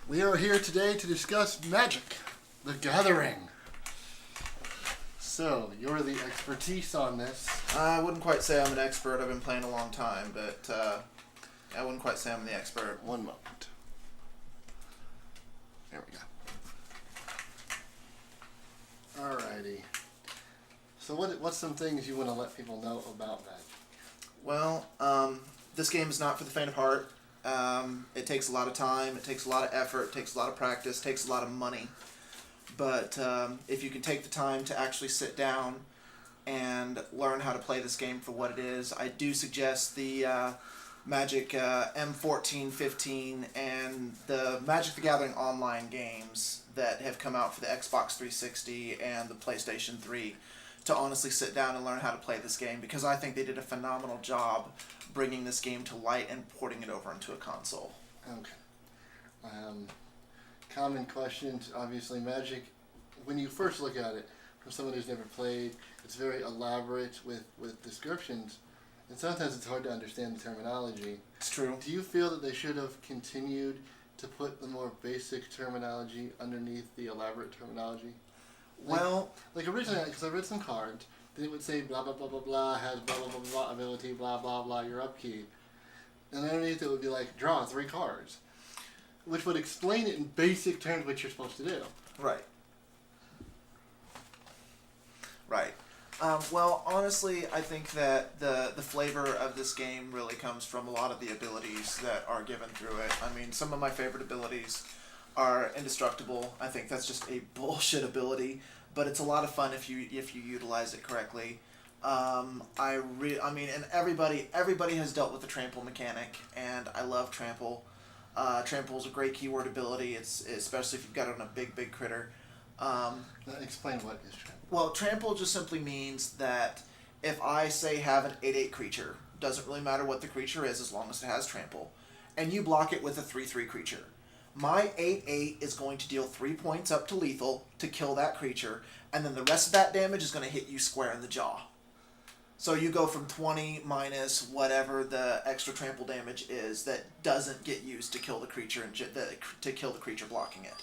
We are here today to discuss Magic, the Gathering. So, you're the expertise on this. I wouldn't quite say I'm an expert. I've been playing a long time, but I wouldn't quite say I'm the expert. One moment. There we go. Alrighty. So what's some things you want to let people know about Magic? Well, this game is not for the faint of heart. It takes a lot of time, it takes a lot of effort, it takes a lot of practice, it takes a lot of money. But if you can take the time to actually sit down and learn how to play this game for what it is, I do suggest the Magic M14, 15, and the Magic the Gathering online games that have come out for the Xbox 360 and the PlayStation 3 to honestly sit down and learn how to play this game, because I think they did a phenomenal job bringing this game to light and porting it over into a console. Okay. Common questions. Obviously, Magic, when you first look at it, from someone who's never played, it's very elaborate with descriptions, and sometimes it's hard to understand the terminology. It's true. Do you feel that they should have continued to put the more basic terminology underneath the elaborate terminology? Like originally, because I read some cards, then it would say blah blah blah blah blah, has blah blah blah blah ability, blah blah blah, your upkeep, and underneath it would be like draw 3 cards, which would explain it in basic terms what you're supposed to do. Right. Right. Well, honestly, I think that the flavor of this game really comes from a lot of the abilities that are given through it. I mean, some of my favorite abilities are indestructible. I think that's just a bullshit ability, but it's a lot of fun if you utilize it correctly. I mean, and everybody has dealt with the trample mechanic, and I love trample. Trample is a great keyword ability. It's especially if you've got it on a big critter. Now explain what is trample. Well, trample just simply means that if I say have an 8/8 creature, doesn't really matter what the creature is as long as it has trample, and you block it with a 3/3 creature. My 8/8 is going to deal 3 points up to lethal to kill that creature, and then the rest of that damage is going to hit you square in the jaw. So you go from 20 minus whatever the extra trample damage is that doesn't get used to kill the creature and to kill the creature blocking it.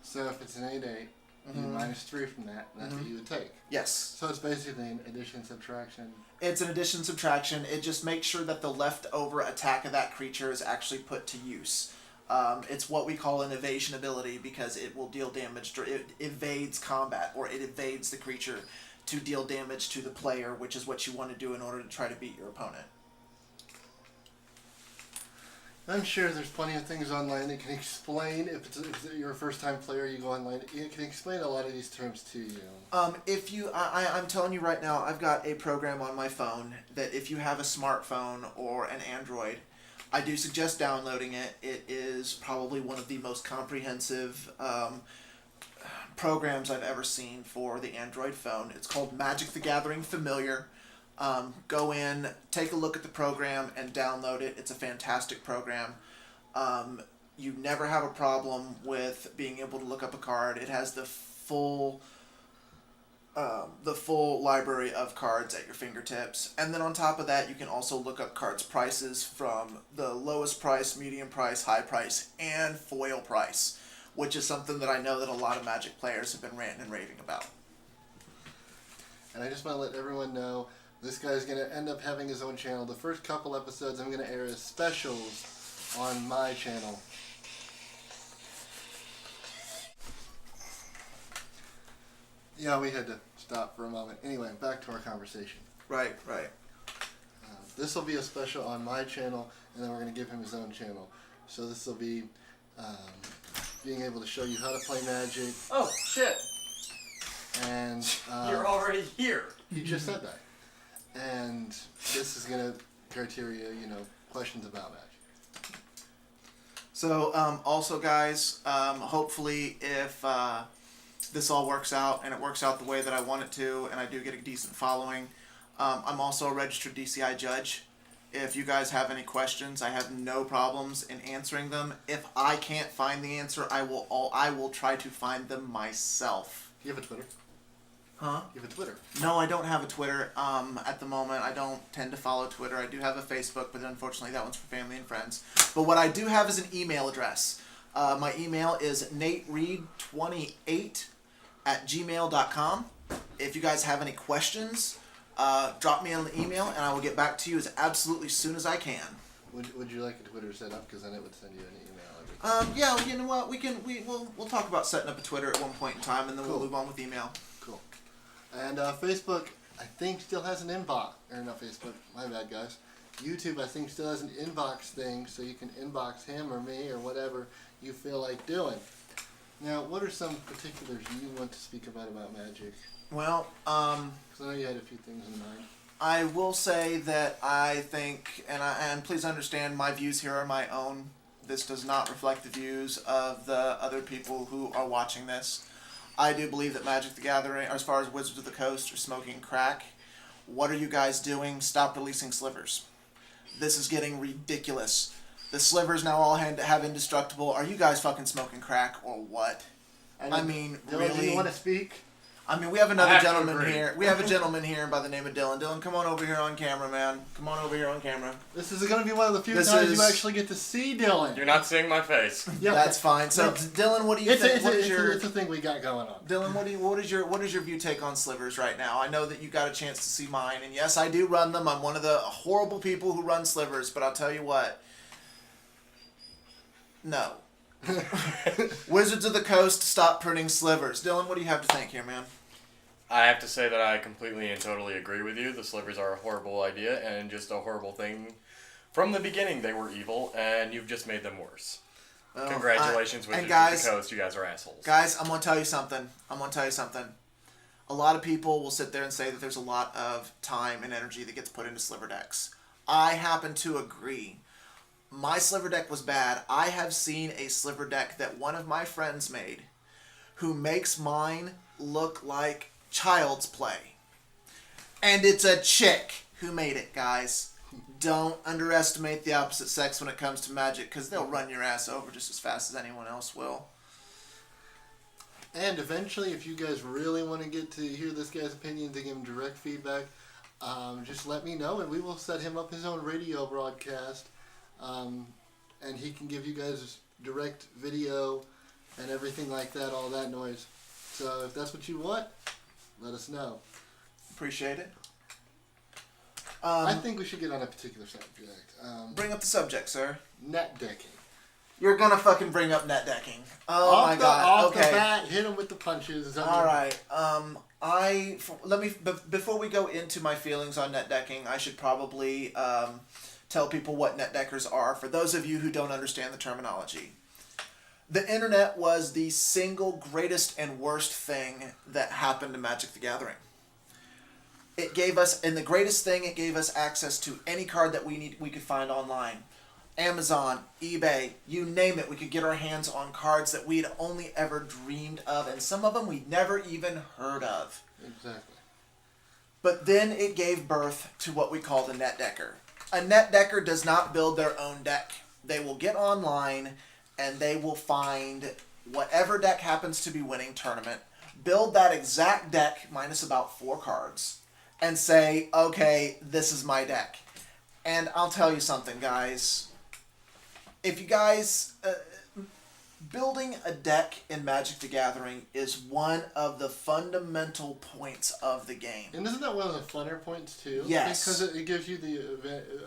So if it's an 8/8, you minus 3 from that, and that's what you would take. Yes. So it's basically an addition subtraction. It's an addition subtraction. It just makes sure that the leftover attack of that creature is actually put to use. It's what we call an evasion ability, because it will deal damage. It evades combat, or it evades the creature to deal damage to the player, which is what you want to do in order to try to beat your opponent. I'm sure there's plenty of things online that can explain, if you're a first-time player, you go online, it can explain a lot of these terms to you. I'm telling you right now, I've got a program on my phone that if you have a smartphone or an Android, I do suggest downloading it. It is probably one of the most comprehensive programs I've ever seen for the Android phone. It's called Magic the Gathering Familiar. Go in, take a look at the program, and download it. It's a fantastic program. You never have a problem with being able to look up a card. It has the full library of cards at your fingertips. And then on top of that, you can also look up cards' prices from the lowest price, medium price, high price, and foil price, which is something that I know that a lot of Magic players have been ranting and raving about. And I just want to let everyone know, this guy's going to end up having his own channel. The first couple episodes I'm going to air as specials on my channel. Yeah, we had to stop for a moment. Anyway, back to our conversation. Right. This will be a special on my channel, and then we're going to give him his own channel. So this will be being able to show you how to play Magic. Oh, shit. And You're already here. he just said that. And this is going to criteria, questions about Magic. So, also guys, hopefully if this all works out, and it works out the way that I want it to, and I do get a decent following, I'm also a registered DCI judge. If you guys have any questions, I have no problems in answering them. If I can't find the answer, I will try to find them myself. You have a Twitter? Huh? You have a Twitter? No, I don't have a Twitter. At the moment, I don't tend to follow Twitter. I do have a Facebook, but unfortunately that one's for family and friends. But what I do have is an email address. My email is natereed28@gmail.com. If you guys have any questions, drop me an email and I will get back to you as absolutely soon as I can. Would you like a Twitter set up? Because then it would send you an email. Yeah, you know what? We'll talk about setting up a Twitter at one point in time, and then we'll move on with email. Cool. And Facebook, I think, still has an inbox. Or not Facebook. My bad, guys. YouTube, I think, still has an inbox thing, so you can inbox him or me or whatever you feel like doing. Now, what are some particulars you want to speak about Magic? Well, because I know you had a few things in mind. I will say that I think, and please understand, my views here are my own. This does not reflect the views of the other people who are watching this. I do believe that Magic the Gathering, as far as Wizards of the Coast, are smoking crack. What are you guys doing? Stop releasing slivers. This is getting ridiculous. The slivers now all have indestructible. Are you guys fucking smoking crack or what? I mean, Dylan, really? do you want to speak? I mean, we have another gentleman agree. here. We have a gentleman here by the name of Dylan. Dylan, come on over here on camera, man. Come on over here on camera. This is going to be one of the few This times is- you actually get to see Dylan. You're not seeing my face. Yeah, That's fine. So, It's- Dylan, what do you It's think? a thing we got going on. Dylan, what is your view take on slivers right now? I know that you got a chance to see mine, and yes, I do run them. I'm one of the horrible people who run slivers, but I'll tell you what. No. Wizards of the Coast, stop printing slivers. Dylan, what do you have to think here, man? I have to say that I completely and totally agree with you. The slivers are a horrible idea and just a horrible thing. From the beginning, they were evil, and you've just made them worse. Well, Congratulations, Wizards guys, of the Coast. You guys are assholes. Guys, I'm going to tell you something. A lot of people will sit there and say that there's a lot of time and energy that gets put into sliver decks. I happen to agree. My sliver deck was bad. I have seen a sliver deck that one of my friends made who makes mine look like child's play. And it's a chick who made it, guys. Don't underestimate the opposite sex when it comes to Magic, because they'll run your ass over just as fast as anyone else will. And eventually, if you guys really want to get to hear this guy's opinions and give him direct feedback, just let me know, and we will set him up his own radio broadcast, and he can give you guys direct video and everything like that, all that noise. So if that's what you want, let us know. Appreciate it. I think we should get on a particular subject. Bring up the subject, sir. Net decking. You're gonna fucking bring up net decking. Oh Off my the, god. Off Okay. the bat, hit him with the punches. All right. Before we go into my feelings on net decking, I should probably tell people what net deckers are. For those of you who don't understand the terminology, the internet was the single greatest and worst thing that happened to Magic the Gathering. It gave us, and the greatest thing, it gave us access to any card that we could find online. Amazon, eBay, you name it, we could get our hands on cards that we'd only ever dreamed of, and some of them we'd never even heard of. Exactly. But then it gave birth to what we call the net decker. A net decker does not build their own deck. They will get online and they will find whatever deck happens to be winning tournament, build that exact deck minus about 4 cards, and say, okay, this is my deck. And I'll tell you something, guys. If you guys... building a deck in Magic the Gathering is one of the fundamental points of the game. And isn't that one of the funner points too? Yes. Because it gives you the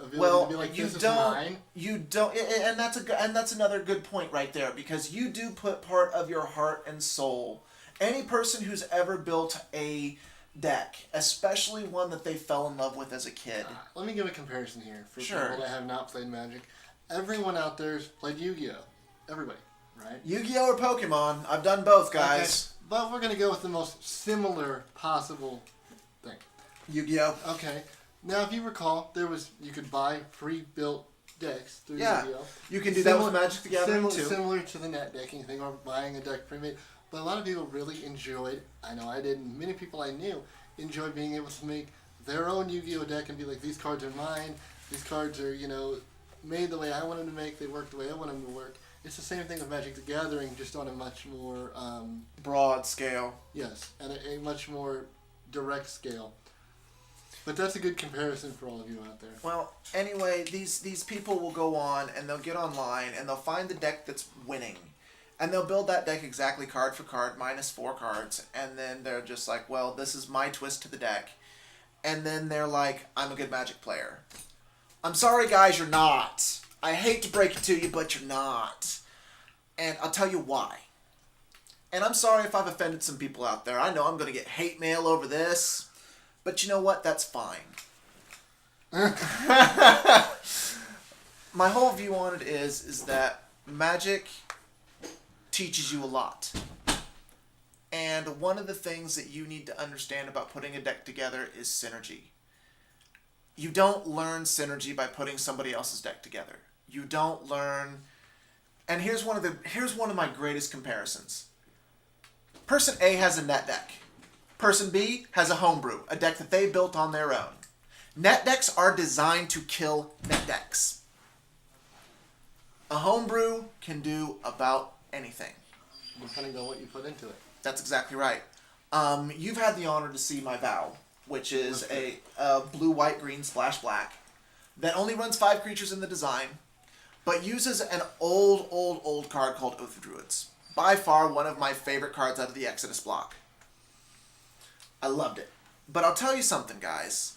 ability Well, to be like, you this is don't. mine. You don't, and that's another good point right there, because you do put part of your heart and soul. Any person who's ever built a deck, especially one that they fell in love with as a kid. Let me give a comparison here for Sure. people that have not played Magic. Everyone out there's played Yu-Gi-Oh. Everybody, right? Yu-Gi-Oh or Pokemon, I've done both, guys. Okay. But we're gonna go with the most similar possible thing. Yu-Gi-Oh. Okay. Now, if you recall, you could buy pre-built decks through Yeah. Yu-Gi-Oh. You can do that with Magic the Gathering too. Similar to the net decking thing or buying a deck pre-made. But a lot of people really enjoyed, I know I did, and many people I knew enjoyed being able to make their own Yu-Gi-Oh deck and be like, these cards are mine, these cards are, made the way I want them to make, they work the way I want them to work. It's the same thing with Magic the Gathering, just on a much more, Broad scale. yes, and a much more direct scale. But that's a good comparison for all of you out there. Well, anyway, these people will go on and they'll get online and they'll find the deck that's winning. And they'll build that deck exactly card for card, minus 4 cards. And then they're just like, well, this is my twist to the deck. And then they're like, I'm a good Magic player. I'm sorry, guys, you're not. I hate to break it to you, but you're not. And I'll tell you why. And I'm sorry if I've offended some people out there. I know I'm going to get hate mail over this. But you know what? That's fine. My whole view on it is that Magic teaches you a lot. And one of the things that you need to understand about putting a deck together is synergy. You don't learn synergy by putting somebody else's deck together. You don't learn... And here's one of my greatest comparisons. Person A has a net deck. Person B has a homebrew, a deck that they built on their own. Net decks are designed to kill net decks. A homebrew can do about anything. Depending on what you put into it. That's exactly right. You've had the honor to see my Vow, which is a blue, white, green, splash black that only runs 5 creatures in the design, but uses an old card called Oath of Druids. By far one of my favorite cards out of the Exodus block. I loved it. But I'll tell you something, guys.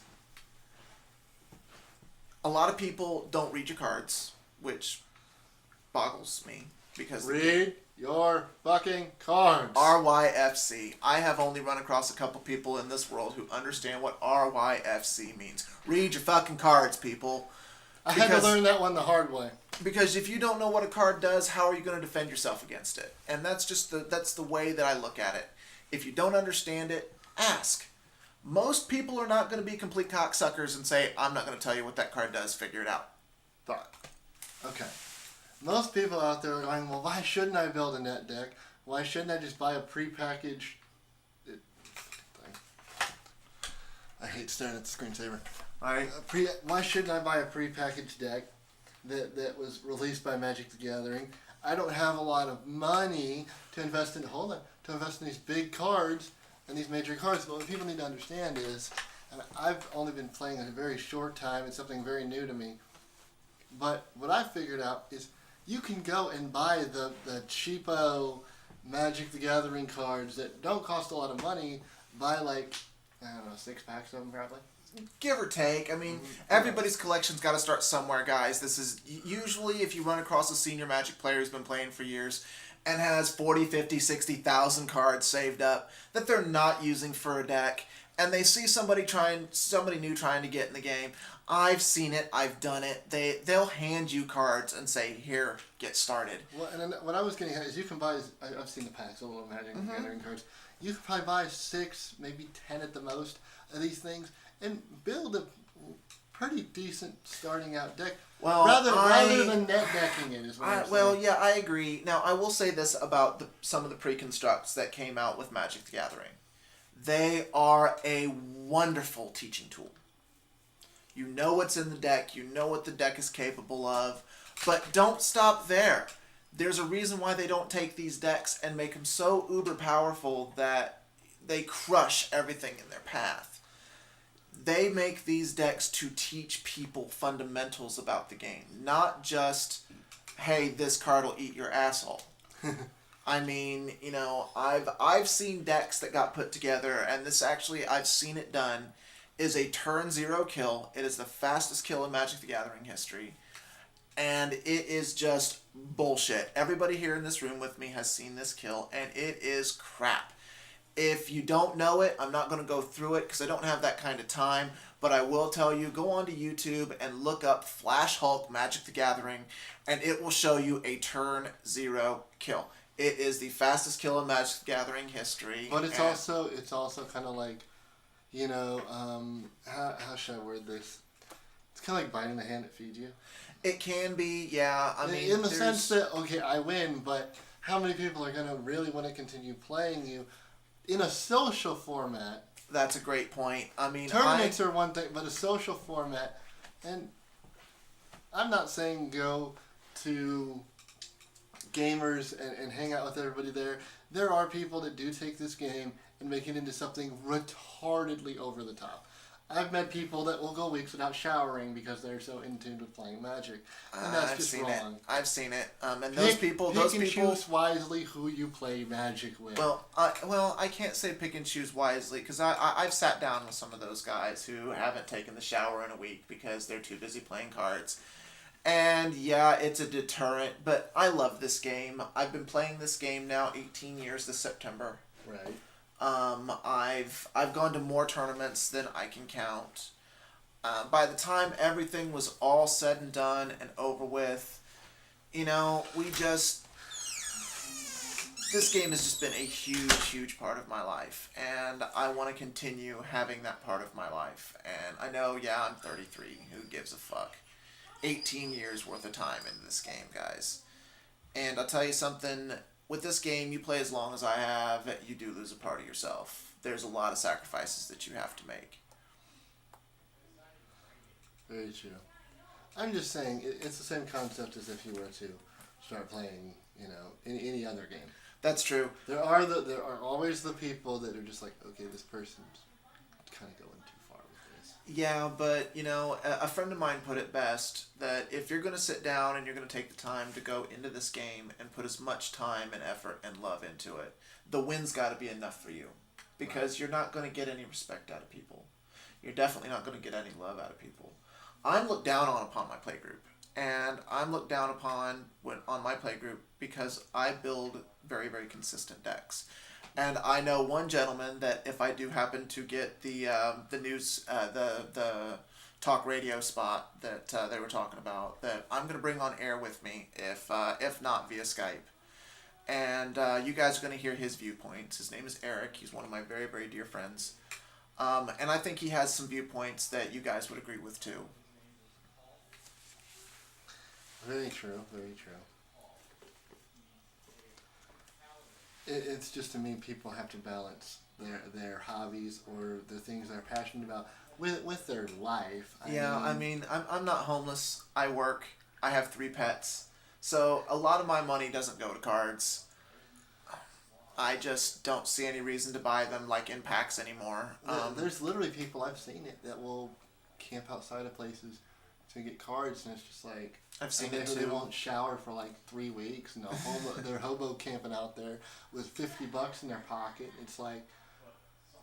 A lot of people don't read your cards, which boggles me. Because read your fucking cards. RYFC. I have only run across a couple people in this world who understand what RYFC means. Read your fucking cards, people. I had to learn that one the hard way. Because if you don't know what a card does, how are you going to defend yourself against it? And that's just that's the way that I look at it. If you don't understand it, ask. Most people are not going to be complete cocksuckers and say, I'm not going to tell you what that card does, figure it out. Thought. Okay. Most people out there are going, well, why shouldn't I build a net deck? Why shouldn't I just buy a prepackaged thing? I hate staring at the screensaver. Right. Why shouldn't I buy a prepackaged deck that was released by Magic the Gathering? I don't have a lot of money to invest in. To invest in these big cards and these major cards. But what people need to understand is, and I've only been playing a very short time. It's something very new to me. But what I figured out is you can go and buy the cheapo Magic the Gathering cards that don't cost a lot of money. Buy like, I don't know, 6 packs of them probably. Give or take. I mean, everybody's collection's got to start somewhere, guys. This is usually if you run across a senior Magic player who's been playing for years and has 40, 50, 60,000 cards saved up that they're not using for a deck, and they see somebody new trying to get in the game. I've seen it. I've done it. They'll hand you cards and say, "Here, get started." Well, and then what I was getting at is you can buy. I've seen the packs, the little Magic the Gathering cards. You can probably buy 6, maybe 10 at the most of these things, and build a pretty decent starting out deck. Well, rather than net decking it is what I'm saying. Yeah, I agree. Now, I will say this about some of the pre-constructs that came out with Magic the Gathering. They are a wonderful teaching tool. You know what's in the deck. You know what the deck is capable of. But don't stop there. There's a reason why they don't take these decks and make them so uber powerful that they crush everything in their path. They make these decks to teach people fundamentals about the game. Not just, hey, this card will eat your asshole. I mean, you know, I've seen decks that got put together, and this actually, I've seen it done, is a turn 0 kill. It is the fastest kill in Magic the Gathering history. And it is just bullshit. Everybody here in this room with me has seen this kill, and it is crap. If you don't know it, I'm not going to go through it because I don't have that kind of time, but I will tell you, go onto YouTube and look up Flash Hulk Magic the Gathering, and it will show you a turn 0 kill. It is the fastest kill in Magic the Gathering history. But it's also kind of like, you know, how should I word this? It's kind of like biting the hand that feeds you. It can be, yeah. I mean, in the sense that, okay, I win, but how many people are going to really want to continue playing you in a social format? That's a great point. I mean, tournaments are one thing, but a social format, and I'm not saying go to gamers and hang out with everybody there. There are people that do take this game and make it into something retardedly over the top. I've met people that will go weeks without showering because they're so in tune with playing Magic, and that's just wrong. I've seen it. And Pick those people choose wisely who you play Magic with. Well, I can't say pick and choose wisely because I've sat down with some of those guys who haven't taken the shower in a week because they're too busy playing cards. And yeah, it's a deterrent, but I love this game. I've been playing this game now 18 years this September. Right. I've gone to more tournaments than I can count. By the time everything was all said and done and over with, this game has just been a huge, huge part of my life, and I want to continue having that part of my life. And I know, yeah, I'm 33. Who gives a fuck? 18 years worth of time into this game, guys. And I'll tell you something. With this game, you play as long as I have, you do lose a part of yourself. There's a lot of sacrifices that you have to make. Very true. I'm just saying, it's the same concept as if you were to start playing, any other game. That's true. There are always the people that are just like, okay, this person's kind of going too far with this. Yeah, but, a friend of mine put it best, that if you're going to sit down and you're going to take the time to go into this game and put as much time and effort and love into it, the win's got to be enough for you. Because you're not going to get any respect out of people. You're definitely not going to get any love out of people. I'm looked down upon my playgroup. And I'm looked down upon on my playgroup because I build very, very consistent decks. And I know one gentleman that if I do happen to get the news, the talk radio spot that they were talking about, that I'm going to bring on air with me, if not via Skype. And you guys are going to hear his viewpoints. His name is Eric. He's one of my very, very dear friends. And I think he has some viewpoints that you guys would agree with too. Very true, very true. It's just, to me, people have to balance their hobbies or the things they're passionate about with their life. I mean, I'm not homeless. I work. I have 3 pets. So a lot of my money doesn't go to cards. I just don't see any reason to buy them like in packs anymore. There's literally people, I've seen it, that will camp outside of places to get cards, and it's just like, I've seen it They too. won't shower for like 3 weeks, and they're hobo camping out there with $50 in their pocket. It's like,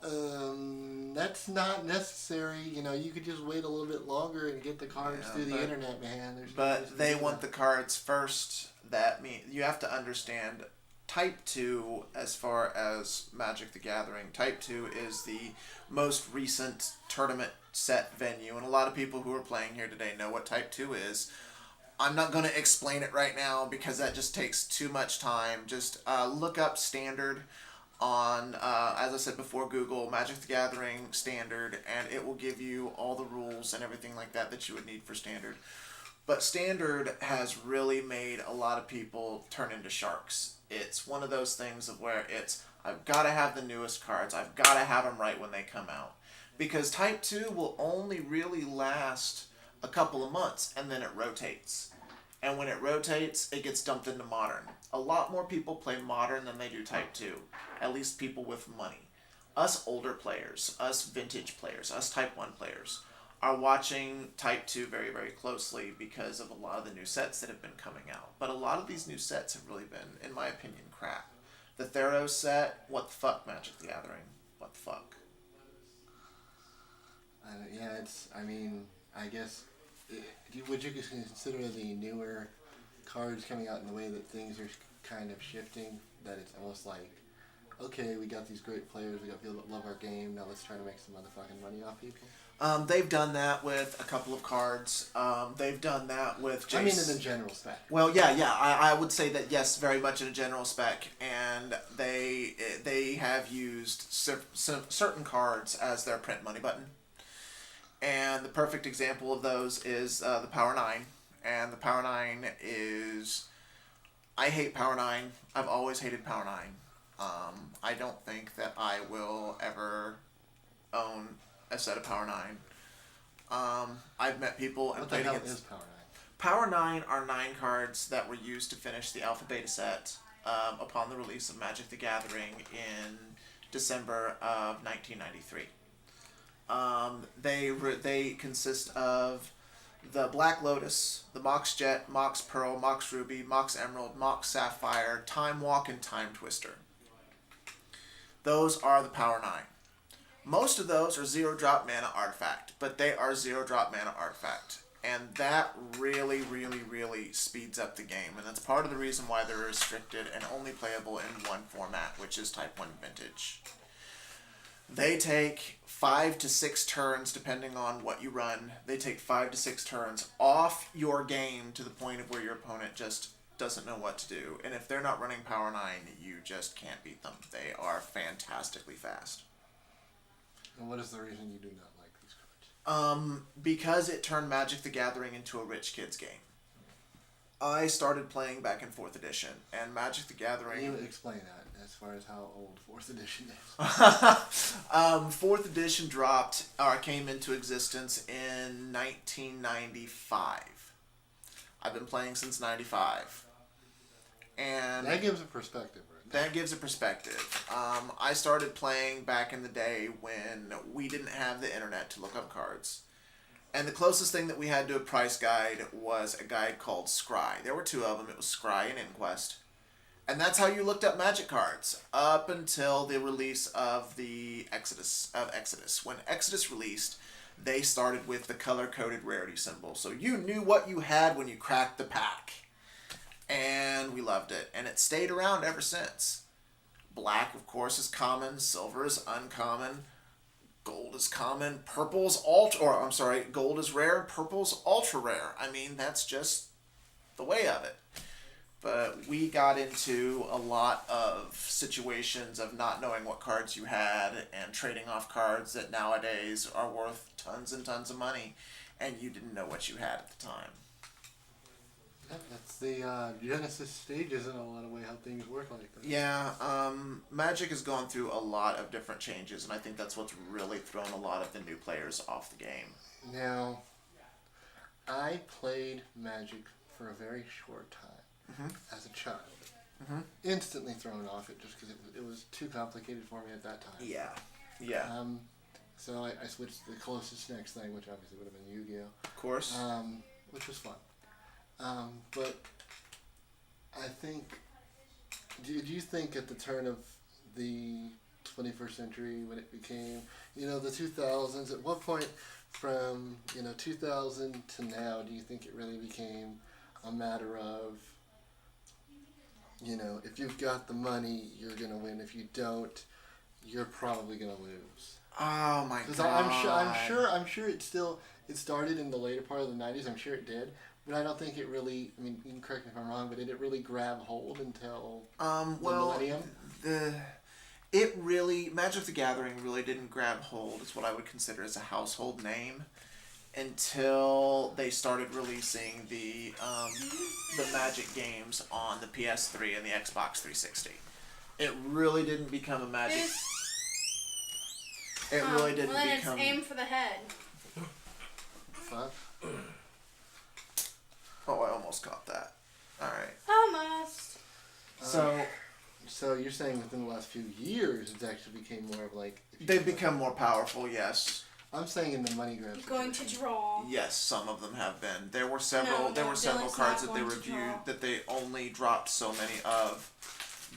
that's not necessary. You could just wait a little bit longer and get the cards through the internet, man. But they want the cards first. That means you have to understand. Type 2, as far as Magic the Gathering, Type 2 is the most recent tournament set venue, and a lot of people who are playing here today know what Type 2 is. I'm not going to explain it right now because that just takes too much time. Just look up Standard on, as I said before, Google Magic the Gathering Standard, and it will give you all the rules and everything like that you would need for Standard. But Standard has really made a lot of people turn into sharks. It's one of those things of where I've got to have the newest cards. I've got to have them right when they come out. Because Type 2 will only really last a couple of months, and then it rotates. And when it rotates, it gets dumped into Modern. A lot more people play Modern than they do Type 2. At least people with money. Us older players, us vintage players, us Type 1 players, are watching Type 2 very, very closely because of a lot of the new sets that have been coming out. But a lot of these new sets have really been, in my opinion, crap. The Theros set, what the fuck, Magic the Gathering? What the fuck? I guess, would you consider the newer cards coming out in the way that things are kind of shifting, that it's almost like, okay, we got these great players, we got people that love our game, now let's try to make some motherfucking money off people? They've done that with a couple of cards. They've done that with I mean, in the general spec. Well, yeah. I would say that, yes, very much in a general spec. And they have used certain cards as their print money button. And the perfect example of those is the Power 9. And the Power 9 is... I hate Power 9. I've always hated Power 9. I don't think that I will ever own a set of Power 9. I've met people and What the played hell against... is Power 9? Power 9 are 9 cards that were used to finish the Alpha Beta set upon the release of Magic the Gathering in December of 1993. They consist of the Black Lotus, the Mox Jet, Mox Pearl, Mox Ruby, Mox Emerald, Mox Sapphire, Time Walk, and Time Twister. Those are the Power 9. Most of those are 0-drop mana artifact, but they are 0-drop mana artifact. And that really, really, really speeds up the game. And that's part of the reason why they're restricted and only playable in one format, which is Type 1 Vintage. They take 5 to 6 turns, depending on what you run. They take 5 to 6 turns off your game to the point of where your opponent just doesn't know what to do. And if they're not running Power 9, you just can't beat them. They are fantastically fast. And what is the reason you do not like these cards? Because it turned Magic the Gathering into a rich kid's game. I started playing back in 4th edition, and Magic the Gathering... Can you explain that as far as how old 4th edition is? 4th edition came into existence in 1995. I've been playing since 95. And that gives a perspective, right? That gives a perspective. I started playing back in the day when we didn't have the internet to look up cards. And the closest thing that we had to a price guide was a guide called Scry. There were 2 of them. It was Scry and Inquest. And that's how you looked up Magic cards up until the release of the Exodus. When Exodus released, they started with the color-coded rarity symbol. So you knew what you had when you cracked the pack. And we loved it. And it stayed around ever since. Black, of course, is common. Silver is uncommon. Gold is common. Gold is rare. Purple's ultra rare. I mean, that's just the way of it. But we got into a lot of situations of not knowing what cards you had and trading off cards that nowadays are worth tons and tons of money, and you didn't know what you had at the time. Yeah, that's the Genesis stages in a lot of way how things work like that. Yeah, Magic has gone through a lot of different changes, and I think that's what's really thrown a lot of the new players off the game. Now, I played Magic for a very short time as a child. Instantly thrown off it just because it was too complicated for me at that time. Yeah. So I switched to the closest next thing, which obviously would have been Yu-Gi-Oh! Of course. Which was fun. But I think, did you think at the turn of the 21st century when it became, the 2000s, at what point from, 2000 to now do you think it really became a matter of, if you've got the money, you're going to win. If you don't, you're probably going to lose. Oh my God. Because I'm sure it started in the later part of the 90s. I'm sure it did. But I don't think it really, you can correct me if I'm wrong, but did it really grab hold until the millennium? Magic the Gathering really didn't grab hold as what I would consider as a household name until they started releasing the Magic games on the PS3 and the Xbox 360. It really didn't become a Magic... It really didn't become... It's aim for the head. Huh? Oh, I almost caught that. Alright. Almost. So you're saying within the last few years it's actually became more of like... They've become more powerful, yes. I'm saying in the money grab. You're going to draw. Yes, some of them have been. There were several Dylan's cards not that they going to reviewed draw. that they only dropped so many of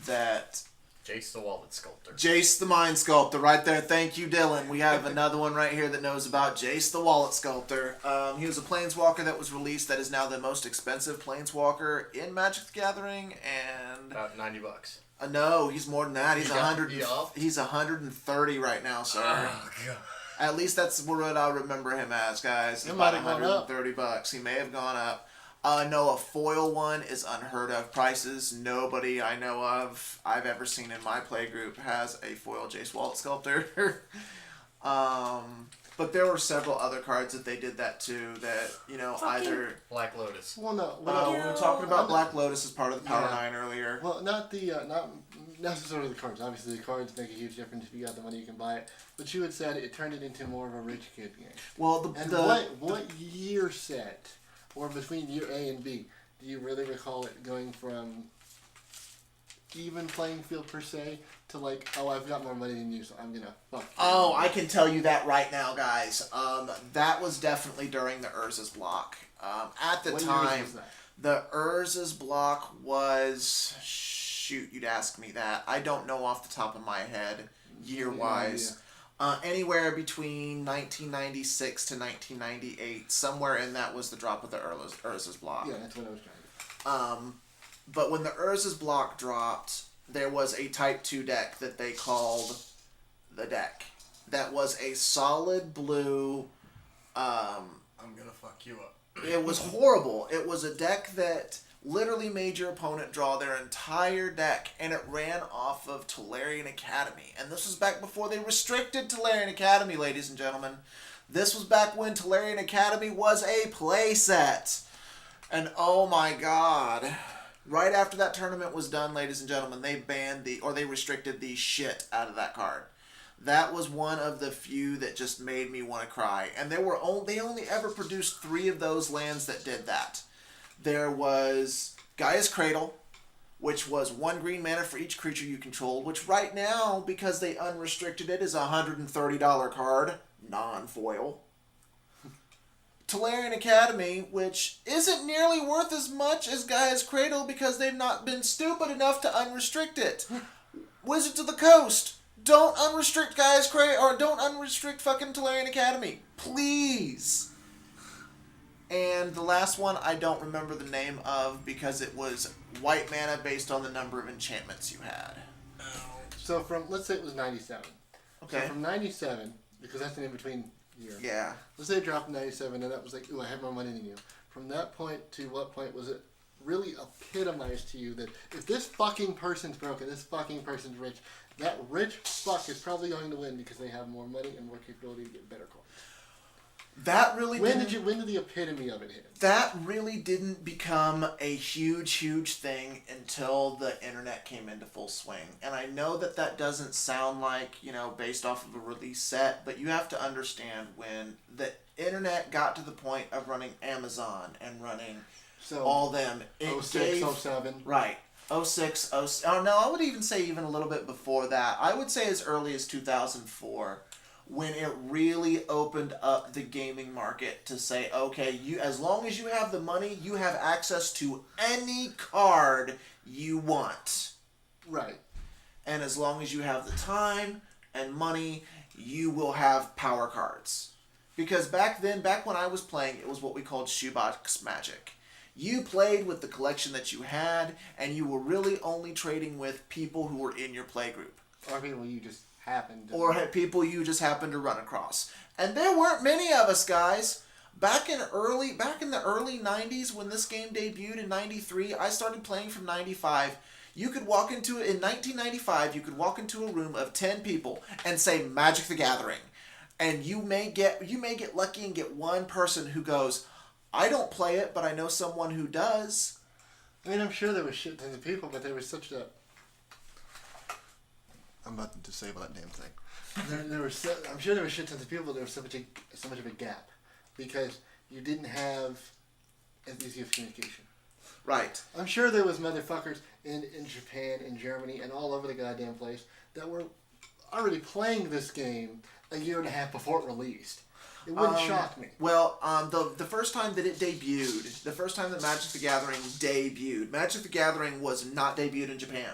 that... Jace the Wallet Sculptor. Jace the Mind Sculptor, right there. Thank you, Dylan. We have another one right here that knows about Jace the Wallet Sculptor. He was a Planeswalker that was released that is now the most expensive Planeswalker in Magic the Gathering, and... About $90. No, he's more than that. He's He upped? He's 130 right now, sir. Oh, God. At least that's what I remember him as, guys. It About might have gone up. $130. He may have gone up. No, a foil one is unheard of prices. Nobody I know of I've ever seen in my play group has a foil Jace Wallet Sculptor. But there were several other cards that they did that too. That either Black Lotus. Well, no. we were talking about Black Lotus as part of the Power 9 earlier. Well, not necessarily the cards. Obviously, the cards make a huge difference. If you got the money, you can buy it. But you had said it turned it into more of a rich kid game. Well, what year set, or between year A and B, do you really recall it going from even playing field per se to like, oh, I've got more money than you, so I'm gonna fuck you. Oh, I can tell you that right now, guys. That was definitely during the Urza's block. At the What time, years was that? the Urza's block was... Shoot, you'd ask me that. I don't know off the top of my head, year-wise. Anywhere between 1996 to 1998, somewhere in that was the drop of the Urza's block. Yeah, that's what I was trying to do. But when the Urza's block dropped, there was a Type 2 deck that they called the deck. That was a solid blue... I'm gonna fuck you up. It was horrible. It was a deck that literally made your opponent draw their entire deck, and it ran off of Tolarian Academy. And this was back before they restricted Tolarian Academy, ladies and gentlemen. This was back when Tolarian Academy was a playset. And oh my god. Right after that tournament was done, ladies and gentlemen, they they restricted the shit out of that card. That was one of the few that just made me want to cry. And they only ever produced 3 of those lands that did that. There was Gaia's Cradle, which was 1 green mana for each creature you controlled, which right now, because they unrestricted it, is a $130 card, non-foil. Tolarian Academy, which isn't nearly worth as much as Gaia's Cradle because they've not been stupid enough to unrestrict it. Wizards of the Coast, don't unrestrict Gaia's Cradle, or don't unrestrict fucking Tolarian Academy. Please. And the last one I don't remember the name of because it was white mana based on the number of enchantments you had. So let's say it was 97. Okay. So from 97, because that's an in-between year. Yeah. Let's say it dropped in 97, and that was like, ooh, I have more money than you. From that point to what point was it really epitomized to you that if this fucking person's broken, this fucking person's rich, that rich fuck is probably going to win because they have more money and more capability to get better cards. That really When did the epitome of it hit? That really didn't become a huge thing until the internet came into full swing. And I know that doesn't sound like, based off of a release set, but you have to understand when the internet got to the point of running Amazon and running all them. 06, 07. Right. 06, 06. Oh, no, I would even say even a little bit before that. I would say as early as 2004. When it really opened up the gaming market to say, okay, as long as you have the money, you have access to any card you want. Right. And as long as you have the time and money, you will have power cards. Because back when I was playing, it was what we called shoebox magic. You played with the collection that you had, and you were really only trading with people who were in your playgroup. Or people you just happened to... Or people you just happened to run across. And there weren't many of us, guys. Back in the early 90s when this game debuted in 93, I started playing from 95. You could walk into it in 1995, you could walk into a room of 10 people and say Magic the Gathering. And you may get lucky and get one person who goes, I don't play it, but I know someone who does. I mean, I'm sure there was shit tons of people, but there was such a... I'm about to disable that damn thing. I'm sure there was shit tons of people, but there was so much of a gap because you didn't have as easy of communication. Right. I'm sure there was motherfuckers in Japan, in Germany, and all over the goddamn place that were already playing this game a year and a half before it released. It wouldn't shock me. Well, the first time that it debuted, the first time that Magic the Gathering debuted, Magic the Gathering was not debuted in Japan.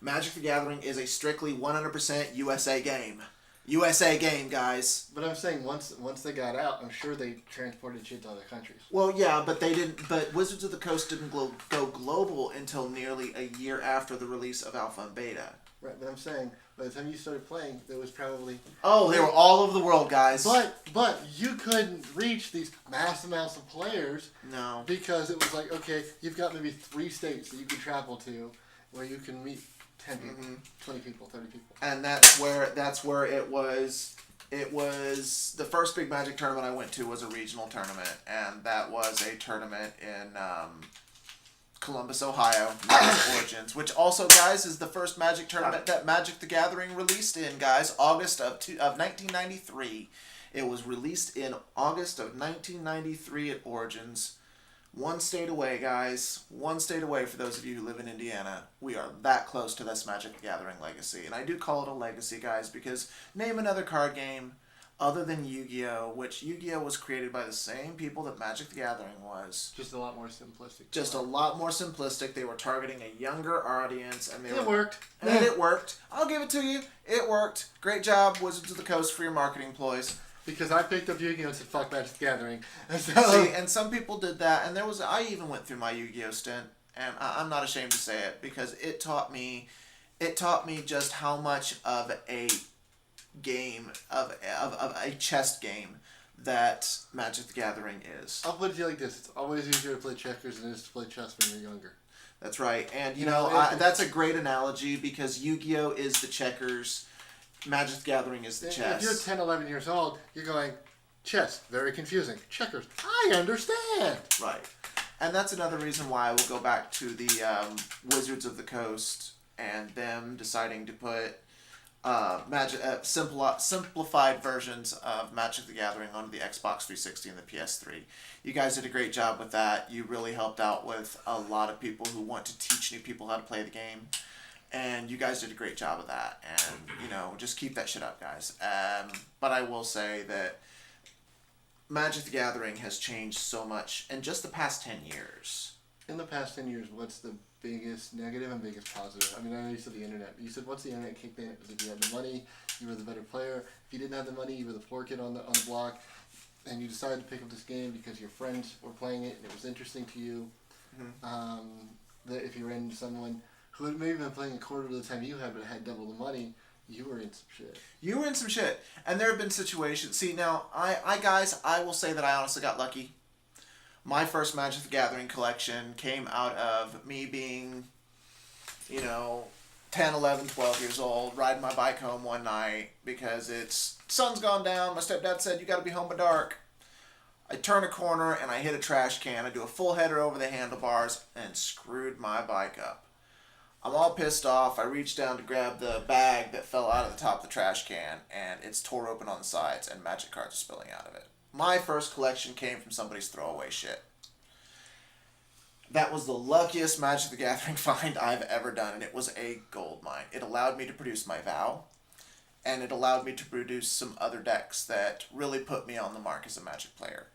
Magic the Gathering is a strictly 100% USA game. USA game, guys. But I'm saying once they got out, I'm sure they transported shit to other countries. Well, yeah, but they didn't. But Wizards of the Coast didn't go global until nearly a year after the release of Alpha and Beta. Right, but I'm saying by the time you started playing, there was probably... Oh, they were all over the world, guys. But you couldn't reach these mass amounts of players. No. Because it was like, okay, you've got maybe 3 states that you can travel to where you can meet 10 people, 20 people, 30 people. And that's where it was. It was the first big Magic tournament I went to was a regional tournament, and that was a tournament in Columbus, Ohio, Magic Origins, which also, guys, is the first Magic tournament that Magic the Gathering released in, guys, August of 1993. It was released in August of 1993 at Origins. One state away, guys. One state away for those of you who live in Indiana. We are that close to this Magic the Gathering legacy. And I do call it a legacy, guys, because name another card game other than Yu-Gi-Oh!, which Yu-Gi-Oh! Was created by the same people that Magic the Gathering was. Just a lot more simplistic. Just a lot more simplistic. They were targeting a younger audience, and It worked. And it worked. I'll give it to you. It worked. Great job, Wizards of the Coast, for your marketing ploys. Because I picked up Yu-Gi-Oh! And said, fuck Magic the Gathering. And so, See, and some people did that, and I even went through my Yu-Gi-Oh! Stint, and I'm not ashamed to say it, because it taught me just how much of a game, of a chess game that Magic the Gathering is. I'll put it to you like this. It's always easier to play checkers than it is to play chess when you're younger. That's right, and You know, that's a great analogy, because Yu-Gi-Oh! Is the checkers, Magic the Gathering is the chess. If you're 10, 11 years old, you're going, chess, very confusing. Checkers, I understand. Right. And that's another reason why I will go back to the Wizards of the Coast and them deciding to put simplified versions of Magic the Gathering onto the Xbox 360 and the PS3. You guys did a great job with that. You really helped out with a lot of people who want to teach new people how to play the game. And you guys did a great job of that. And, just keep that shit up, guys. But I will say that Magic the Gathering has changed so much in just the past 10 years. In the past 10 years, what's the biggest negative and biggest positive? I mean, I know you said the internet. But you said, once the internet kicked in, it was if you had the money, you were the better player. If you didn't have the money, you were the poor kid on the block. And you decided to pick up this game because your friends were playing it and it was interesting to you. Mm-hmm. That if you ran into someone who had maybe been playing a quarter of the time you had but had double the money, you were in some shit. You were in some shit. And there have been situations. See, now, I will say that I honestly got lucky. My first Magic the Gathering collection came out of me being, 10, 11, 12 years old, riding my bike home one night because sun's gone down. My stepdad said, you got to be home by dark. I turn a corner and I hit a trash can. I do a full header over the handlebars and screwed my bike up. I'm all pissed off. I reach down to grab the bag that fell out of the top of the trash can, and it's tore open on the sides, and Magic cards are spilling out of it. My first collection came from somebody's throwaway shit. That was the luckiest Magic the Gathering find I've ever done, and it was a gold mine. It allowed me to produce my Vow, and it allowed me to produce some other decks that really put me on the mark as a Magic player.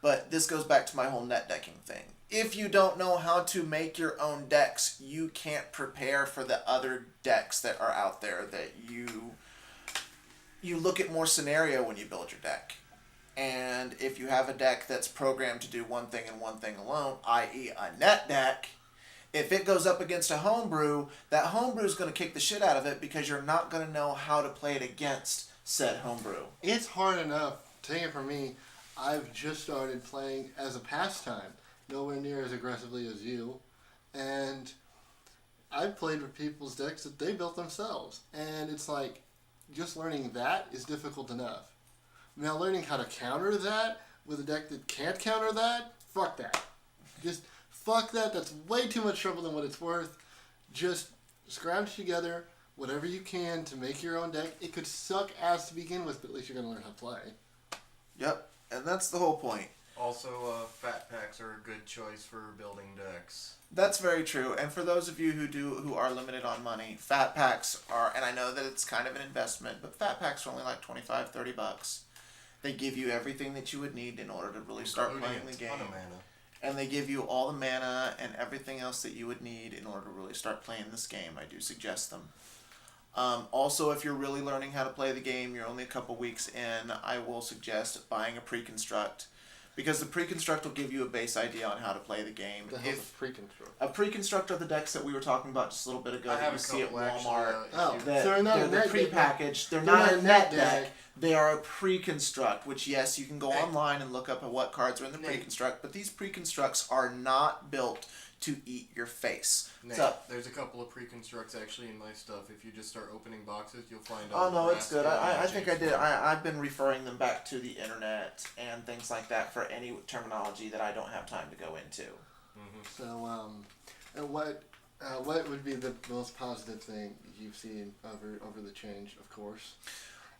But this goes back to my whole net decking thing. If you don't know how to make your own decks, you can't prepare for the other decks that are out there that you look at more scenario when you build your deck. And if you have a deck that's programmed to do one thing and one thing alone, i.e. a net deck, if it goes up against a homebrew, that homebrew is going to kick the shit out of it because you're not going to know how to play it against said homebrew. It's hard enough. Take it from me, I've just started playing as a pastime. Nowhere near as aggressively as you. And I've played with people's decks that they built themselves. And it's like, just learning that is difficult enough. Now learning how to counter that with a deck that can't counter that, fuck that. Just fuck that. That's way too much trouble than what it's worth. Just scrounge together whatever you can to make your own deck. It could suck ass to begin with, but at least you're going to learn how to play. Yep, and that's the whole point. Also, fat packs are a good choice for building decks. That's very true. And for those of you who are limited on money, fat packs are, and I know that it's kind of an investment, but fat packs are only like $25, $30. They give you everything that you would need in order to really start playing the game. And they give you all the mana and everything else that you would need in order to really start playing this game. I do suggest them. Also, if you're really learning how to play the game, you're only a couple weeks in, I will suggest buying a pre-construct. Because the pre-construct will give you a base idea on how to play the game. The hell's a pre-construct? A pre-construct are the decks that we were talking about just a little bit ago that you see at Walmart. Oh, That so they're not a they're net pre-packaged. They're They're not a net deck. deck. They are a pre-construct, which yes, you can go online and look up at what cards are in the pre-construct, but these pre-constructs are not built to eat your face. Nate, So, there's a couple of pre-constructs actually in my stuff. If you just start opening boxes, you'll find oh no, it's good. I think I did. I've been referring them back to the internet and things like that for any terminology that I don't have time to go into. So, what would be the most positive thing you've seen over the change, of course?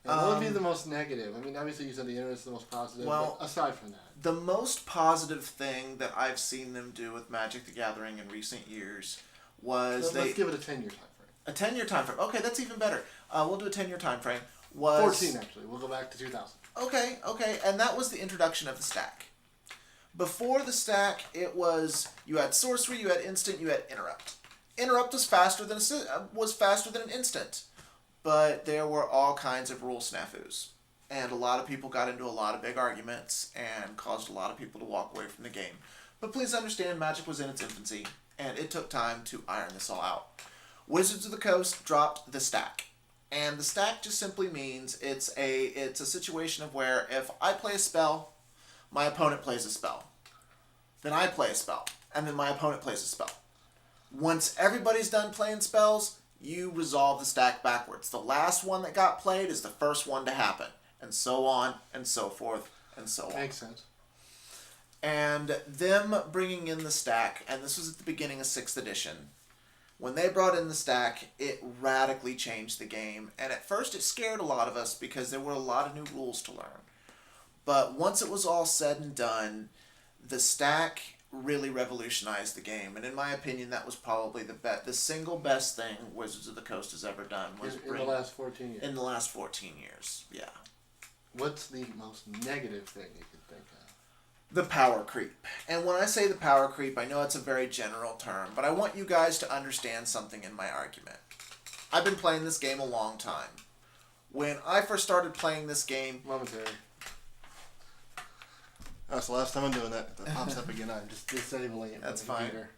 And what would be the most negative? I mean, obviously you said the internet's the most positive, Well, but aside from that. The most positive thing that I've seen them do with Magic the Gathering in recent years was Let's give it a 10-year time frame. A 10-year time frame. Okay, that's even better. We'll do a 10-year time frame. Was 14, actually. We'll go back to 2000. Okay, and that was the introduction of the stack. Before the stack, it was you had sorcery, you had instant, you had interrupt. Interrupt was faster than an instant, but there were all kinds of rule snafus, and a lot of people got into a lot of big arguments and caused a lot of people to walk away from the game. But please understand, Magic was in its infancy, and it took time to iron this all out. Wizards of the Coast dropped the stack. And the stack just simply means it's a situation of where if I play a spell, my opponent plays a spell. Then I play a spell. And then my opponent plays a spell. Once everybody's done playing spells, you resolve the stack backwards. The last one that got played is the first one to happen. And so on, and so forth, and so on. Makes sense. And them bringing in the stack, and this was at the beginning of 6th edition, when they brought in the stack, it radically changed the game. And at first it scared a lot of us because there were a lot of new rules to learn. But once it was all said and done, the stack really revolutionized the game. And in my opinion, that was probably the single best thing Wizards of the Coast has ever done. Was In the last 14 years. In the last 14 years, yeah. What's the most negative thing you could think of? The power creep. And when I say the power creep, I know it's a very general term, but I want you guys to understand something in my argument. I've been playing this game a long time. When I first started playing this game... Momentary. That's the last time I'm doing that. That pops up again. I'm just disabling it. That's on the fine. computer.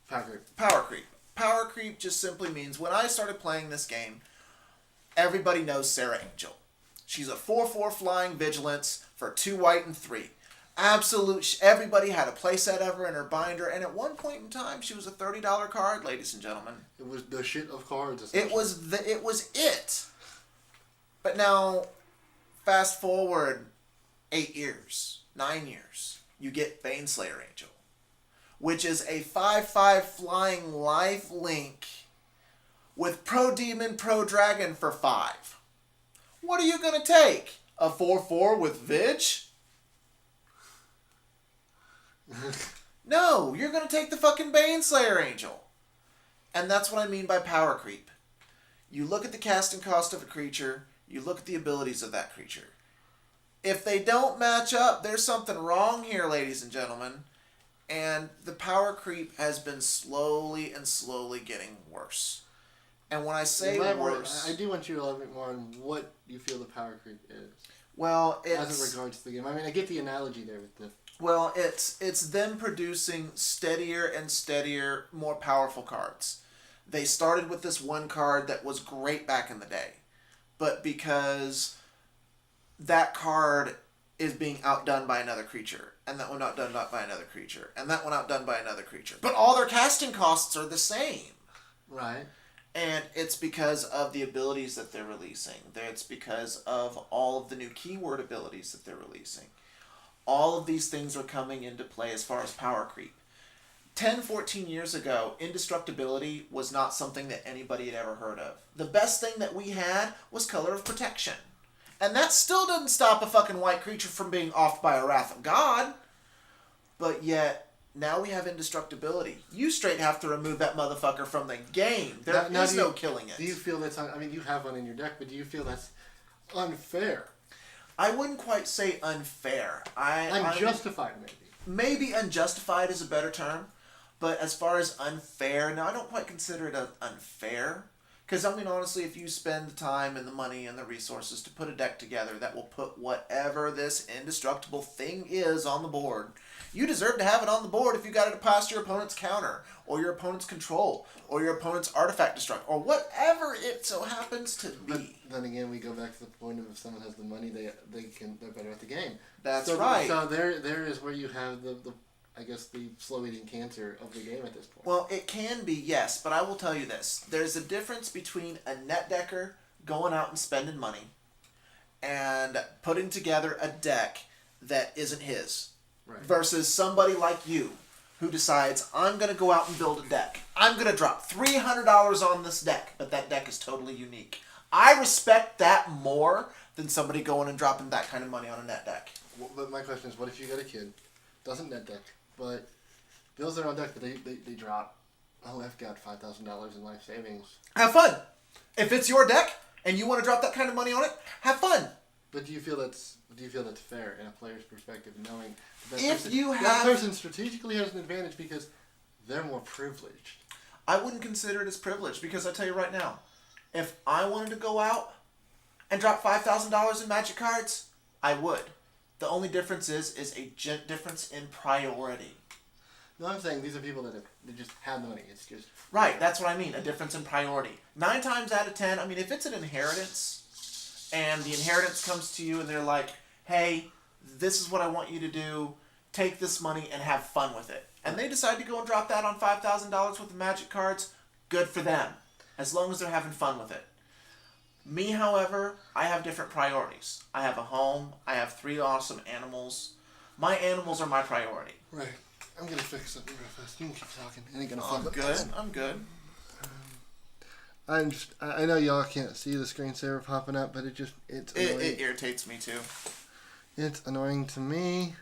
Power creep. Power creep. Power creep just simply means when I started playing this game, everybody knows Sarah Angel. She's a 4/4 flying vigilance for 2 white and 3. Absolute. Everybody had a playset of her in her binder, and at one point in time, she was a $30 card, ladies and gentlemen. It was the shit of cards. It was it. But now, fast forward 8 years, 9 years, you get Baneslayer Angel, which is a 5/5 flying life link with Pro Demon, Pro Dragon for 5. What are you going to take? A 4/4 with Vig? No, you're going to take the fucking Baneslayer Angel. And that's what I mean by power creep. You look at the casting cost of a creature, you look at the abilities of that creature. If they don't match up, there's something wrong here, ladies and gentlemen. And the power creep has been slowly and slowly getting worse. And when I say worse... I do want you to elaborate more on what you feel the power creep is. Well, it's... As it regards to the game. I mean, I get the analogy there with the... Well, it's them producing steadier and steadier, more powerful cards. They started with this one card that was great back in the day. But because that card is being outdone by another creature, and that one outdone by another creature, and that one outdone by another creature. But all their casting costs are the same. Right. And it's because of the abilities that they're releasing. It's because of all of the new keyword abilities that they're releasing. All of these things are coming into play as far as power creep. 10, 14 years ago, indestructibility was not something that anybody had ever heard of. The best thing that we had was Color of Protection. And that still didn't stop a fucking white creature from being offed by a Wrath of God. But yet, now we have indestructibility. You straight have to remove that motherfucker from the game. There is no killing it. Do you feel that's... I mean, you have one in your deck, but do you feel that's unfair? I wouldn't quite say unfair. Unjustified, maybe. Maybe unjustified is a better term. But as far as unfair, no, I don't quite consider it unfair. Because, I mean, honestly, if you spend the time and the money and the resources to put a deck together that will put whatever this indestructible thing is on the board, you deserve to have it on the board if you got it past your opponent's counter, or your opponent's control, or your opponent's artifact destruct, or whatever it so happens to be. But then again, we go back to the point of if someone has the money, they're better at the game. That's right. So there is where you have the I guess the slow-eating cancer of the game at this point. Well, it can be, yes, but I will tell you this. There's a difference between a net decker going out and spending money and putting together a deck that isn't his. Right. Versus somebody like you who decides, I'm going to go out and build a deck. I'm going to drop $300 on this deck, but that deck is totally unique. I respect that more than somebody going and dropping that kind of money on a net deck. Well, but my question is, what if you got a kid, doesn't net deck, but bills are on deck, but they drop, oh, I've got $5,000 in life savings. Have fun. If it's your deck and you want to drop that kind of money on it, have fun. But do you feel that's fair in a player's perspective, knowing If that person strategically has an advantage because they're more privileged? I wouldn't consider it as privilege because I tell you right now, if I wanted to go out and drop $5,000 in Magic cards, I would. The only difference is a difference in priority. No, I'm saying these are people that they just have the money. It's just Right, that's what I mean, a difference in priority. 9 times out of 10, I mean, if it's an inheritance and the inheritance comes to you and they're like, hey, this is what I want you to do, take this money and have fun with it. And they decide to go and drop that on $5,000 worth of Magic cards, good for them, as long as they're having fun with it. Me, however, I have different priorities. I have a home, I have 3 awesome animals. My animals are my priority. right. I'm gonna fix something real fast. You can keep talking. It ain't gonna I'm flip. good, I'm good. I know y'all can't see the screensaver popping up, but it's annoying. It irritates me too. It's annoying to me,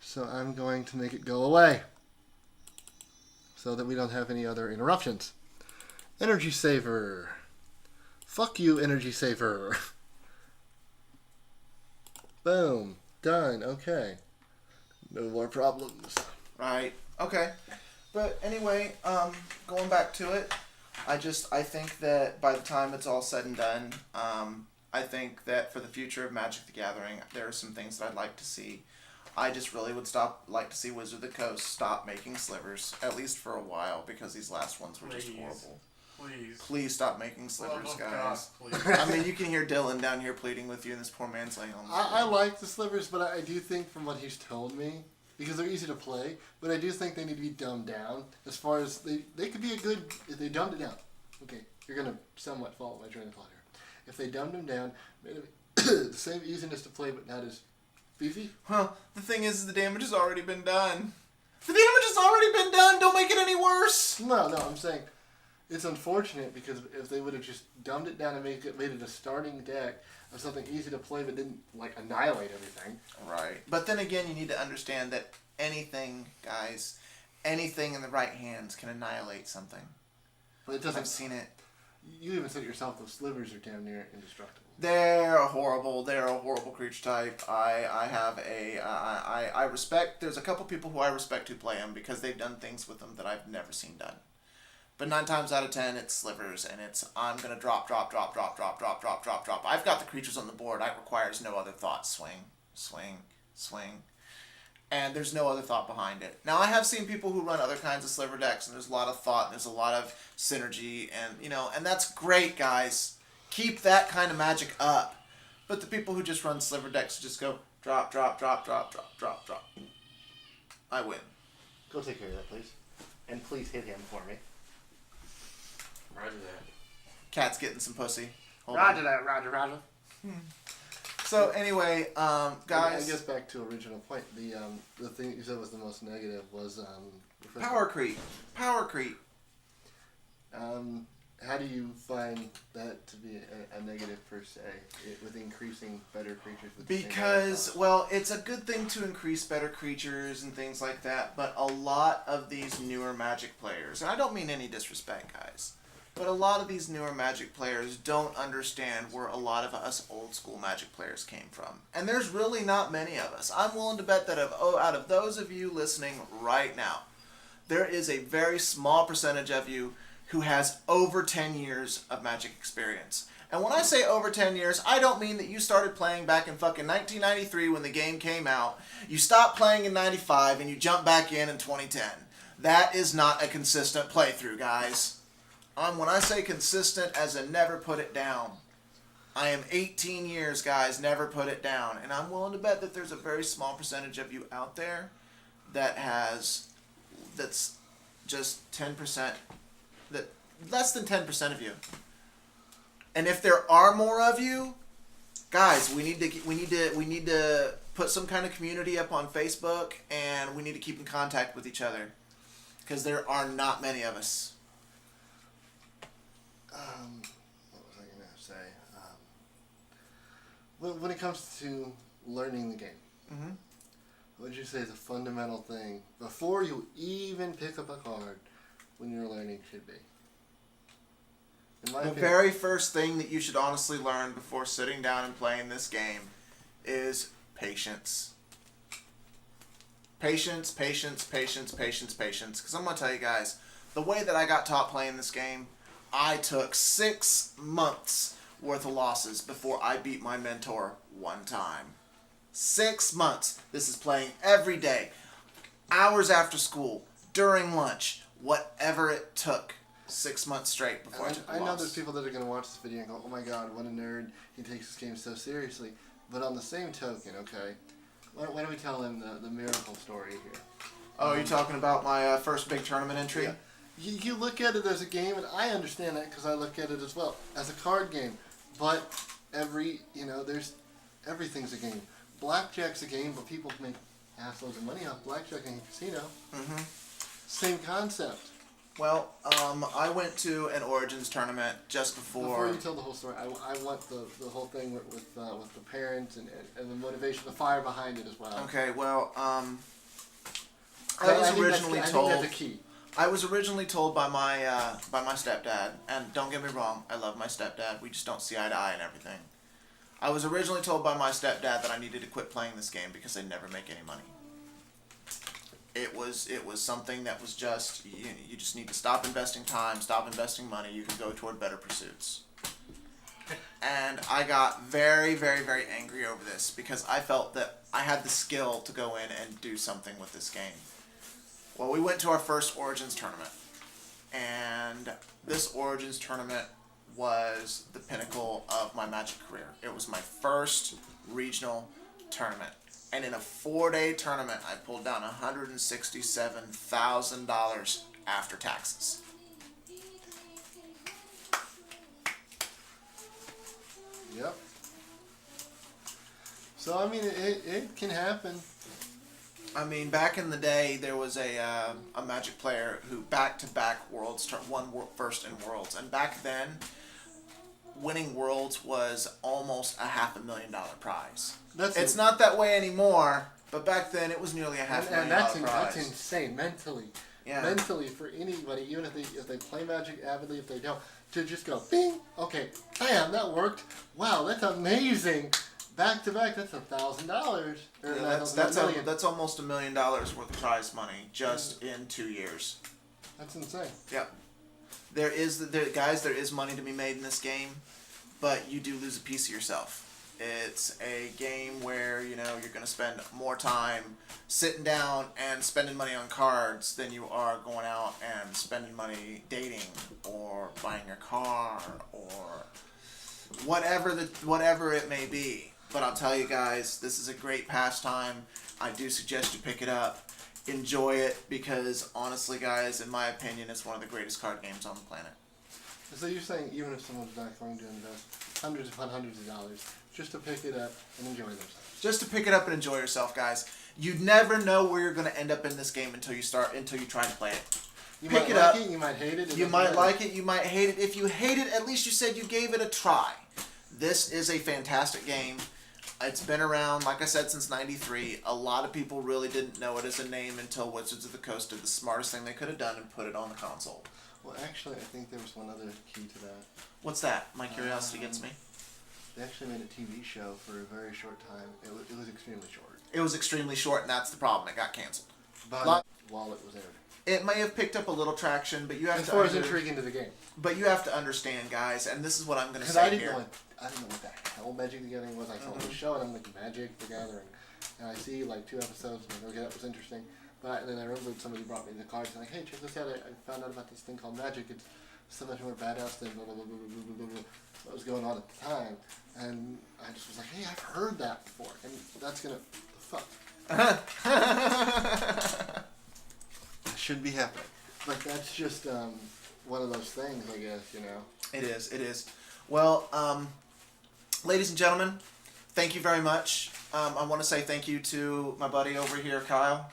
so I'm going to make it go away so that we don't have any other interruptions. Energy saver. Fuck you, energy saver. Boom. Done. Okay. No more problems. Right. Okay. But anyway, going back to it, I think that by the time it's all said and done, I think that for the future of Magic the Gathering, there are some things that I'd like to see. I just really would like to see Wizard of the Coast stop making slivers, at least for a while, because these last ones were just horrible. Please stop making slivers, guys. I mean, you can hear Dylan down here pleading with you, and this poor man's laying on the floor. I like the slivers, but I do think from what he's told me, because they're easy to play, but I do think they need to be dumbed down. As far as they could be a good if they dumbed it down. Okay, you're gonna somewhat follow my train of thought here. If they dumbed them down, made it the same easiness to play, but not as beefy. Well, the thing is, the damage has already been done. The damage has already been done. Don't make it any worse. No, I'm saying it's unfortunate because if they would have just dumbed it down and made it a starting deck of something easy to play, but didn't like annihilate everything. Right. But then again, you need to understand that anything, guys, anything in the right hands can annihilate something. But it doesn't. I've seen it. You even said it yourself, those slivers are damn near indestructible. They're horrible. They're a horrible creature type. I respect. There's a couple people who I respect who play them because they've done things with them that I've never seen done. But 9 times out of 10, it's slivers, and it's I'm gonna drop. I've got the creatures on the board. It requires no other thought. Swing, and there's no other thought behind it. Now, I have seen people who run other kinds of sliver decks, and there's a lot of thought, and there's a lot of synergy, and and that's great, guys. Keep that kind of magic up. But the people who just run sliver decks just go drop. I win. Go take care of that, please. And please hit him for me. Roger that. Cat's getting some pussy. Hold Roger on. that, Roger. So anyway, guys. I guess back to original point. The thing you said was the most negative was Power creep. How do you find that to be a negative per se with increasing better creatures? With the same amount of Because, cost? well, it's a good thing to increase better creatures and things like that, but a lot of these newer Magic players, and I don't mean any disrespect, guys, but a lot of these newer Magic players don't understand where a lot of us old school Magic players came from. And there's really not many of us. I'm willing to bet that out of those of you listening right now, there is a very small percentage of you who has over 10 years of Magic experience. And when I say over 10 years, I don't mean that you started playing back in fucking 1993 when the game came out, you stopped playing in 95, and you jumped back in 2010. That is not a consistent playthrough, guys. When I say consistent, as in never put it down. I am 18 years, guys, never put it down. And I'm willing to bet that there's a very small percentage of you out there that's just 10%, that less than 10% of you. And if there are more of you, guys, we need to put some kind of community up on Facebook, and we need to keep in contact with each other, because there are not many of us. What was I going to ask say? When it comes to learning the game, Mm-hmm. what would you say is a fundamental thing before you even pick up a card when you're learning should be? In my The opinion, very first thing that you should honestly learn before sitting down and playing this game is patience. Patience, patience, patience, patience, patience. Because I'm going to tell you guys, the way that I got taught playing this game, I took 6 months worth of losses before I beat my mentor one time. 6 months. This is playing every day, hours after school, during lunch, whatever it took. 6 months straight before I took a I know loss. there's people that are going to watch this video and go, oh my god, what a nerd, he takes this game so seriously. But on the same token, okay, why don't we tell him the miracle story here? Oh, you're talking about my first big tournament entry? Yeah. You look at it as a game, and I understand that because I look at it as well, as a card game. But everything's a game. Blackjack's a game, but people make assloads of money off blackjack in a casino. Mm-hmm. Same concept. Well, I went to an Origins tournament just Before you tell the whole story, I want the whole thing with the parents and the motivation, the fire behind it as well. Okay, well, I think that's a key. I was originally told by my stepdad, and don't get me wrong, I love my stepdad. We just don't see eye to eye and everything. I was originally told by my stepdad that I needed to quit playing this game because I never make any money. It was something that was just you just need to stop investing time, stop investing money. You can go toward better pursuits. And I got very, very, very angry over this because I felt that I had the skill to go in and do something with this game. Well, we went to our first Origins tournament, and this Origins tournament was the pinnacle of my Magic career. It was my first regional tournament, and in a 4-day tournament, I pulled down $167,000 after taxes. Yep. So I mean, it can happen. I mean, back in the day, there was a Magic player who back-to-back Worlds won first in Worlds, and back then, winning Worlds was almost a $500,000 prize. It's not that way anymore, but back then it was nearly a $500,000 prize. That's insane mentally. Yeah. Mentally for anybody, even if they play Magic avidly, if they don't, to just go bing, okay, bam, that worked. Wow, that's amazing. Back to back, that's $1,000. That's almost $1 million worth of prize money just in 2 years. That's insane. Yep. There is money to be made in this game, but you do lose a piece of yourself. It's a game where you're going to spend more time sitting down and spending money on cards than you are going out and spending money dating or buying a car or whatever it may be. But I'll tell you guys, this is a great pastime. I do suggest you pick it up. Enjoy it because honestly, guys, in my opinion, it's one of the greatest card games on the planet. So you're saying even if someone's not going to invest hundreds upon hundreds of dollars, just to pick it up and enjoy themselves. Just to pick it up and enjoy yourself, guys. You never know where you're going to end up in this game until you try to play it. You Pick might it like up. it, you might hate it. You might like it, you might hate it. If you hate it, at least you said you gave it a try. This is a fantastic game. It's been around, like I said, since '93. A lot of people really didn't know it as a name until Wizards of the Coast did the smartest thing they could have done and put it on the console. Well, actually, I think there was one other key to that. What's that? My curiosity gets me. They actually made a TV show for a very short time. It was extremely short. It was extremely short, and that's the problem. It got canceled. But while it was aired. It may have picked up a little traction, but you have As to far as intriguing to the game. But you have to understand, guys, and this is what I'm going to Because say I didn't here. know what the hell Magic the Gathering was. I saw the show and I'm like, Magic the Gathering. And I see like 2 episodes and I'm like, okay, that was interesting. But then I remembered somebody brought me the cards and like, hey, check this out. I found out about this thing called Magic. It's so much more badass than blah, blah, blah, blah, blah, blah, blah, what was going on at the time. And I just was like, hey, I've heard that before. And that's going to, fuck. That shouldn't be happening. But that's just one of those things, I guess, It is. Well, ladies and gentlemen, thank you very much. I want to say thank you to my buddy over here, Kyle,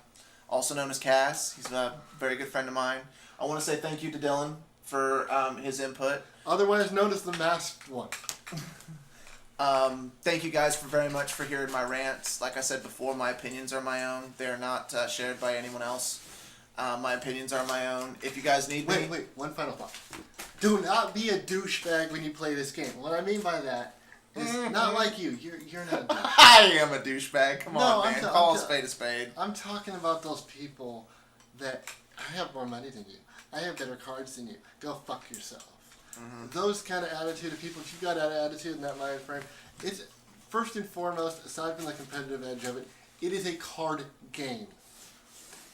also known as Cass. He's a very good friend of mine. I want to say thank you to Dylan for his input. Otherwise known as the masked one. Thank you guys very much for hearing my rants. Like I said before, my opinions are my own. They're not shared by anyone else. My opinions are my own. If you guys need me... Wait, one final thought. Do not be a douchebag when you play this game. What I mean by that is not like you. You're not a douchebag. I am a douchebag. Come on, man. Call a spade a spade. I'm talking about those people that I have more money than you. I have better cards than you. Go fuck yourself. Those kind of attitude of people, if you got that attitude in that mind frame, it's first and foremost, aside from the competitive edge of it, it is a card game.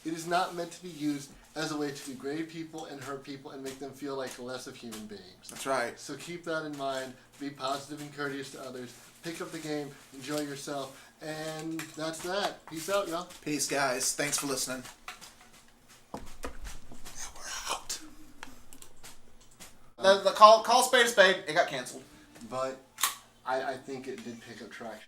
It is not meant to be used as a way to degrade people and hurt people and make them feel like less of human beings. That's right. So keep that in mind. Be positive and courteous to others. Pick up the game. Enjoy yourself. And that's that. Peace out, y'all. Peace, guys. Thanks for listening. And we're out. The call spade a spade. It got canceled. But I think it did pick up traction.